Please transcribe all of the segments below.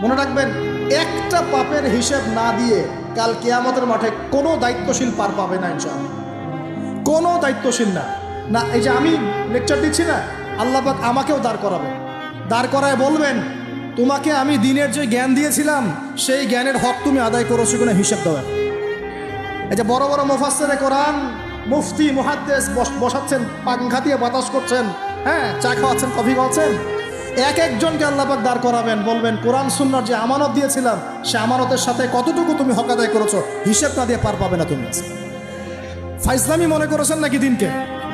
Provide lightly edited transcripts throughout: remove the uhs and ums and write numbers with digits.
মনে রাখবেন, একটা পাপের হিসেব না দিয়ে কাল কিয়ামতের মাঠে কোনো দায়িত্বশীল পার পাবে না ইনশাআল্লাহ। কোনো দায়িত্বশীল না। না, এই যে আমি লেকচার দিচ্ছি না, আল্লাহ পাক আমাকেও দাঁড় করাবেন, দাঁড় করায় বলবেন, তোমাকে আমি দিনের যে জ্ঞান দিয়েছিলাম সেই জ্ঞানের হক তুমি আদায় করেছো কিনা হিসেব দেওয়া। এই যে বড় বড় মুফাসসিরে কোরআন, মুফতি, মুহাদ্দিস বসাচ্ছেন, পাংখা দিয়ে বাতাস করছেন, হ্যাঁ, চা খাওয়াচ্ছেন, কফি খাওয়াচ্ছেন, এক একজনকে আল্লাহ পাক দাঁড় করাবেন, বলবেন কোরআন সুন্নাহর যে আমানত দিয়েছিলাম সে আমানতের সাথে কতটুকু তুমি হক আদায় করেছো হিসেব না দিয়ে পার পাবে না তুমি। ফাইজলামি মনে করেছেন নাকি দিনকে?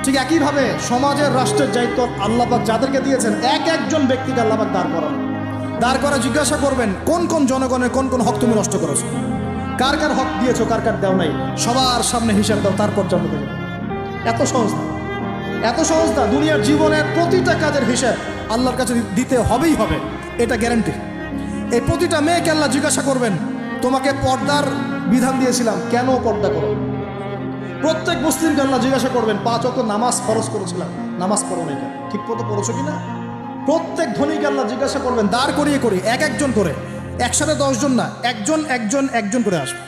ঠিক একইভাবে সমাজের, রাষ্ট্রের দায়িত্ব আল্লাহ পাক যাদেরকে দিয়েছেন এক একজন ব্যক্তিকে আল্লাহ পাক দাঁড় করাবেন, দাঁড় করা জিজ্ঞাসা করবেন কোন কোন জনগণের কোন কোন হক তুমি নষ্ট করেছো, কার কার হক দিয়েছো, কার কার দেও নাই, সবার সামনে হিসাব দাও, তারপর জন্ম দেবে। এত সহজ না, এত সহজ না। দুনিয়ার জীবনের প্রতিটা কাজের হিসাব আল্লাহর কাছে দিতে হবেই হবে, এটা গ্যারান্টি। এই প্রতিটা মেয়েকে আল্লাহ জিজ্ঞাসা করবেন, তোমাকে পর্দার বিধান দিয়েছিলাম, কেন পর্দা করো? প্রত্যেক মুসলিমকে আল্লাহ জিজ্ঞাসা করবেন, 5 ওয়াক্ত নামাজ ফরজ করেছিলাম, নামাজ পড়ো নাই কেন, ঠিক মতো পড়েছো কিনা? প্রত্যেক ধনীকে আল্লাহ জিজ্ঞাসা করবেন, দাঁড় করিয়ে করে এক একজন করে, একসাথে 10 জন না, একজন একজন একজন করে আসবে,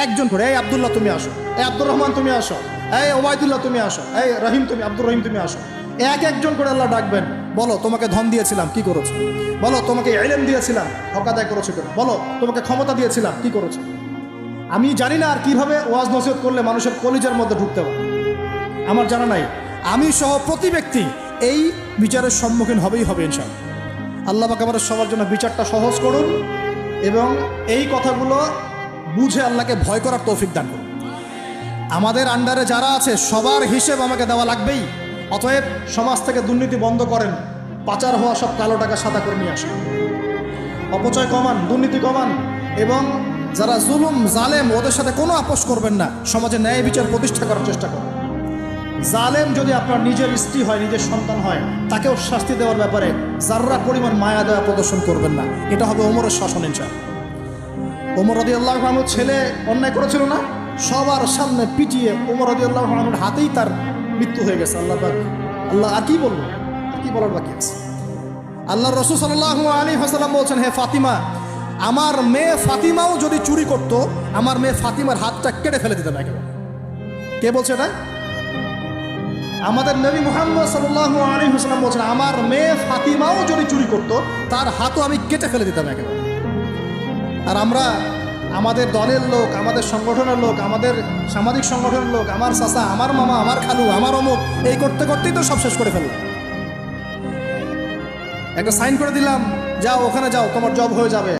একজন করে। এই আব্দুল্লাহ তুমি আসো, এই আব্দুর রহমান তুমি আসো, এই ওবায়দুল্লাহ তুমি আসো, এই রহিম তুমি, আব্দুর রহিম তুমি আসো। এক একজন করে আল্লাহ ডাকবেন, বলো তোমাকে ধন দিয়েছিলাম, কি করেছো? বলো তোমাকে ইলম দিয়েছিলাম, হক আদায় করেছো কিনা? বলো তোমাকে ক্ষমতা দিয়েছিলাম, কি করেছো? আমি জানি না আর কিভাবে ওয়াজ নসিহত করলে মানুষের কলিজার মধ্যে ঢুকতে পারে, আমার জানা নাই। আমি সহ প্রতি ব্যক্তি এই বিচারের সম্মুখীন হবেই হবে ইনশাআল্লাহ। আল্লাহ পাক আমাদের সবার জন্য বিচারটা সহজ করুন এবং এই কথাগুলো বুঝে আল্লাহকে ভয় করার তৌফিক দান করুন। আমাদের আন্ডারে যারা আছে সবার হিসেব আমাকে দেওয়া লাগবেই। অতএব সমাজ থেকে দুর্নীতি বন্ধ করেন, পাচার হওয়া সব কালো টাকা সাদা করে নিয়ে আসুন, অপচয় কমান, দুর্নীতি কমান, এবং যারা জুলুম জালেম ওদের সাথে কোনো আপোষ করবেন না, সমাজে ন্যায় বিচার প্রতিষ্ঠা করার চেষ্টা করুন। জালেম যদি আপনার নিজের স্ত্রী হয়, নিজের সন্তান হয়, তাকেও শাস্তি দেওয়ার ব্যাপারে যাররা পরিমাণ মায়া দেওয়া প্রদর্শন করবেন না। এটা হবে ওমরের শাসন ইনশাআল্লাহ। ওমর রাদিয়াল্লাহু আনহু ছেলে অন্যায় করেছিল না, সবার সামনে পিটিয়ে ওমর রাদিয়াল্লাহু আনহুর হাতেই তার মৃত্যু হয়ে গেছে। আল্লাহ আর কি বলবো, আর কি বলার বাকি আছে? আল্লাহর রাসূল সাল্লাল্লাহু আলাইহি ওয়াসাল্লাম বলছেন, হে ফাতিমা, আমার মেয়ে ফাতিমাও যদি চুরি করতো, আমার মেয়ে ফাতিমার হাতটা কেটে ফেলে দিতাম একেবারে। কে বলছে এটা? আমাদের নবী মুহাম্মদ সাল্লাল্লাহু আলাইহি ওয়াসাল্লাম বলছেন, আমার মেয়ে ফাতিমাও যদি চুরি করতো তার হাতও আমি কেটে ফেলে দিতাম একেবারে। আর আমরা আমাদের দলের লোক, আমাদের সংগঠনের লোক, আমাদের সামাজিক সংগঠনের লোক, আমার চাচা, আমার মামা, আমার খালু, আমার অমুক, এই করতে করতেই তো সব শেষ করে ফেললাম। একটা সাইন করে দিলাম, যাও ওখানে যাও, তোমার জব হয়ে যাবে,